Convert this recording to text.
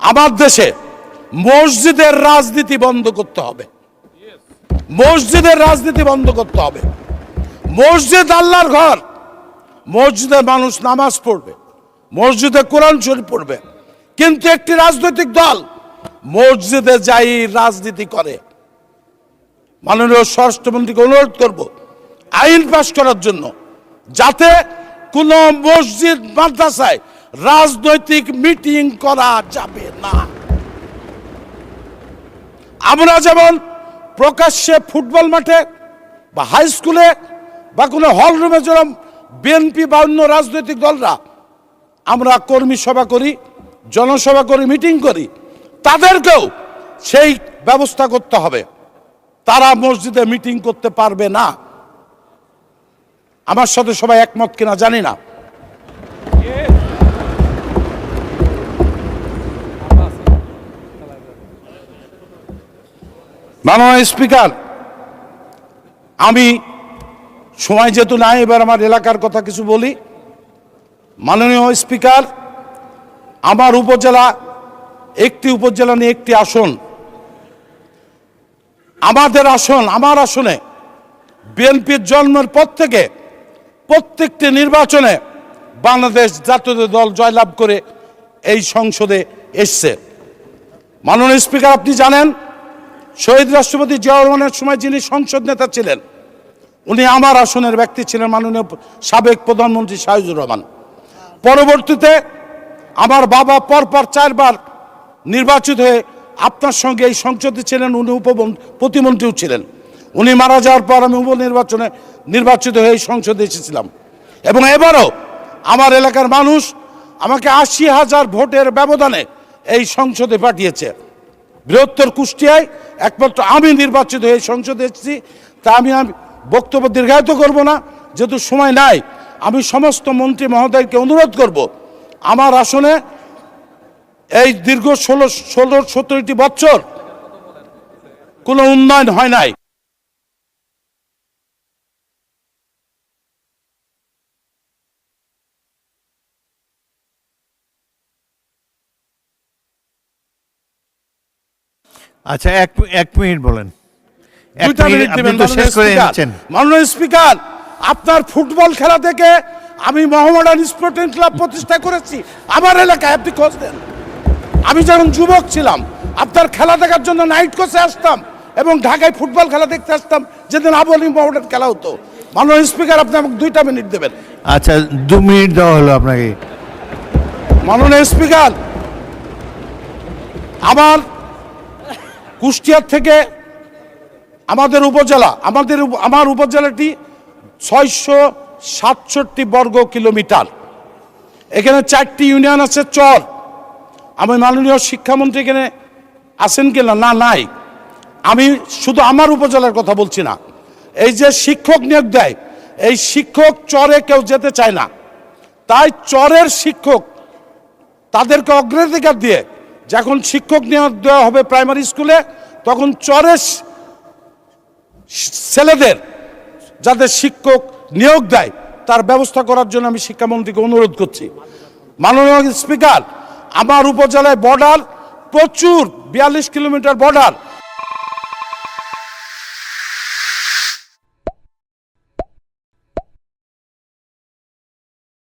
আমার দেশে মসজিদের রাজনীতি বন্ধ করতে হবে। মসজিদের রাজনীতি বন্ধ করতে হবে। মসজিদ আল্লাহর ঘর, মসজিদে মানুষ নামাজ পড়বে, মসজিদে কোরআন শরীফ পড়বে, কিন্তু একটি রাজনৈতিক দল মসজিদে যাই রাজনীতি করে। মাননীয় স্বরাষ্ট্রমন্ত্রীকে অনুরোধ করব আইন পাশ করার জন্য, যাতে কোন মসজিদ মাদ্রাসায় রাজনৈতিক মিটিং করা যাবে না। আমরা যেমন প্রকাশ্যে ফুটবল মাঠে বা হাই স্কুলে বা কোনো হল রুমে যেরকম বিএনপি বা অন্য রাজনৈতিক দলরা আমরা কর্মী সভা করি, জনসভা করি, মিটিং করি, তাদেরকেও সেই ব্যবস্থা করতে হবে। তারা মসজিদে মিটিং করতে পারবে না। আমার সাথে সবাই একমত কিনা জানি না। মাননীয় স্পিকার, আমি সময় যেহেতু নাই, এবার আমার এলাকার কথা কিছু বলি। মাননীয় স্পিকার, আমার উপজেলা, একটি উপজেলা নিয়ে একটি আসন, আমাদের আসন, আমার আসনে বিএনপির জন্মের পর থেকে প্রত্যেকটি নির্বাচনে বাংলাদেশ জাতীয় দল জয়লাভ করে এই সংসদে এসছে। মাননীয় স্পিকার, আপনি জানেন শহীদ রাষ্ট্রপতি জিয়াউর রহমানের সময় যিনি সংসদ নেতা ছিলেন, উনি আমার আসনের ব্যক্তি ছিলেন, মাননীয় সাবেক প্রধানমন্ত্রী শাহজুর রহমান। পরবর্তীতে আমার বাবা পরপর 4 বার নির্বাচিত হয়ে আপনার সঙ্গে এই সংসদে ছিলেন, উনি প্রতিমন্ত্রীও ছিলেন। উনি মারা যাওয়ার পর আমি উপনির্বাচনে নির্বাচিত হয়ে এই সংসদে এসেছিলাম, এবং এবারও আমার এলাকার মানুষ আমাকে 80,000 ভোটের ব্যবধানে এই সংসদে পাঠিয়েছে। বৃহত্তর কুষ্টিয়ায় একমাত্র আমি নির্বাচিত হয়ে সংসদে এসেছি। তা আমি বক্তব্য দীর্ঘায়িত করব না, যেহেতু সময় নাই। আমি সমস্ত মন্ত্রী মহোদয়কে অনুরোধ করব, আমার আসনে এই দীর্ঘ 17টি বছর কোনো উন্নয়ন হয় নাই। আচ্ছা, এক মিনিট বলেন। 2টা মিনিট দিবেন মাননীয় স্পিকার। আপনার ফুটবল খেলা থেকে আমি মোহামেডান স্পোর্টিং ক্লাব প্রতিষ্ঠা করেছি আমার এলাকায়, আপনি খোঁজ দেন। আমি যখন যুবক ছিলাম আপনার খেলা দেখার জন্য নাইট কোচে আসতাম এবং ঢাকায় ফুটবল খেলা দেখতে আসতাম, যেদিন আবুলি মোহামেডান খেলা হতো। মাননীয় স্পিকার, আপনি আমাকে 2টা মিনিট দেবেন। আচ্ছা, 2 মিনিট দেওয়া হলো আপনাকে। মাননীয় স্পিকার, আমার কুষ্টিয়ার থেকে আমাদের উপজেলা, আমার উপজেলাটি 667 বর্গ কিলোমিটার। এখানে 4টি ইউনিয়ন আছে, চর। আমি মাননীয় শিক্ষামন্ত্রী এখানে আছেন কিনা? না, নাই। আমি শুধু আমার উপজেলার কথা বলছি না, এই যে শিক্ষক নিয়োগ দেয়, এই শিক্ষক চরে কেউ যেতে চায় না। তাই চরের শিক্ষক তাদেরকে অগ্রাধিকার দিয়ে যখন শিক্ষক নিয়োগ দেওয়া হবে প্রাইমারি স্কুলে, তখন চরের ছেলেদের যাতে শিক্ষক নিয়োগ দেয় তার ব্যবস্থা করার জন্য আমি শিক্ষামন্ত্রীকে অনুরোধ করছি। মাননীয় স্পিকার, আমার উপজেলায় বর্ডার প্রচুর, 42 কিলোমিটার বর্ডার।